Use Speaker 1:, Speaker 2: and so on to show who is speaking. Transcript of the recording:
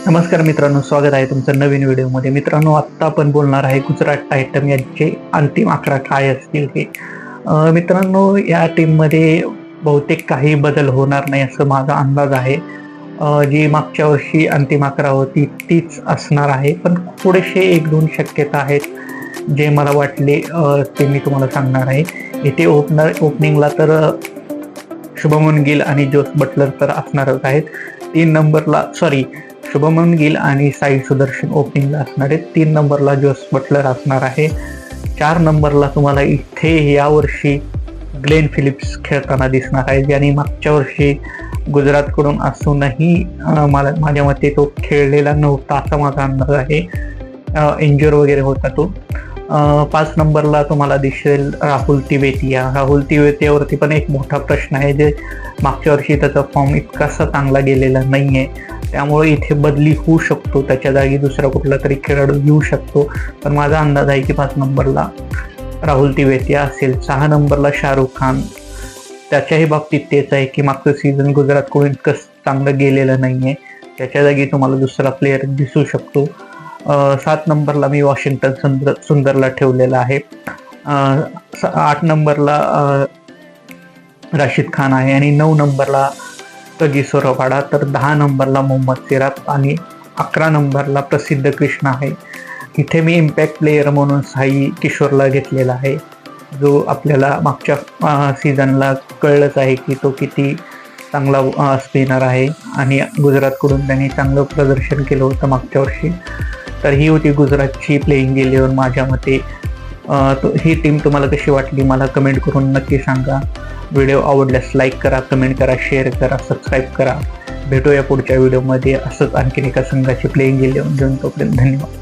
Speaker 1: नमस्कार मित्रांनो, स्वागत आहे तुमचं नवीन व्हिडिओमध्ये. मित्रांनो, आत्ता आपण बोलणार आहे गुजरात टायटन यांचे अंतिम 11 काय असतील हे. मित्रांनो, या टीममध्ये बहुतेक काही बदल होणार नाही असं माझा अंदाज आहे. जी मागच्या वर्षी अंतिम 11 होती तीच असणार आहे, पण थोडेसे 1-2 शक्यता आहेत जे मला वाटले ते मी तुम्हाला सांगणार आहे. इथे ओपनिंगला तर शुभमन गिल आणि जोस बटलर तर असणारच आहेत. 3 नंबरला शुभमन गिल आणि साई सुदर्शन ओपनिंगला असणार आहेत. 3 नंबरला जोस बटलर असणार आहे. 4 नंबरला तुम्हाला इथे यावर्षी ग्लेन फिलिप्स खेळताना दिसणार आहे, ज्याने मागच्या वर्षी गुजरातकडून असूनही माझ्या मते तो खेळलेला नव्हता असा माझा अंदाज आहे. इंज्युअर वगैरे होता तो. 5 नंबरला तुम्हाला दिसेल राहुल तिवेतियावरती पण एक मोठा प्रश्न आहे, जे मागच्या वर्षी त्याचा फॉर्म इतकासा चांगला गेलेला नाही आहे, त्यामुळे इथे बदली होऊ शकतो. त्याच्या जागी दुसरा कुठला तरी खेळाडू येऊ शकतो, पण माझा अंदाज आहे की 5 नंबरला राहुल तिवेतिया असेल. 6 नंबरला शाहरुख खान. त्याच्याही बाबतीत तेच आहे की मागचं सीझन गुजरातकडून इतकं चांगलं गेलेलं नाही आहे, त्याच्या जागी तुम्हाला दुसरा प्लेअर दिसू शकतो. 7 नंबरला मी वॉशिंग्टन सुंदरला ठेवलेला आहे. 8 नंबरला राशिद खान आहे आणि 9 नंबरला कगिसो रबाडा. तर 10 नंबरला मोहम्मद सिराज आणि 11 नंबरला प्रसिद्ध कृष्णा आहे. इथे मी इम्पॅक्ट प्लेयर म्हणून साई किशोरला घेतलेला आहे, जो आपल्याला मागच्या सीझनला कळलंच आहे की तो किती चांगला स्पिनर आहे आणि गुजरातकडून त्यांनी चांगलं प्रदर्शन केलं होतं मागच्या वर्षी. तर ही होती गुजरातची प्लेइंग 11 माझ्या मते. ही टीम तुम्हाला कशी वाटली मला कमेंट करून नक्की सांगा. व्हिडिओ आवडल्यास लाईक करा, कमेंट करा, शेअर करा, सबस्क्राईब करा. भेटूया पुढच्या व्हिडिओमध्ये असंच आणखीन एका संघाची प्लेइंग 11 घेऊन. तोपर्यंत धन्यवाद.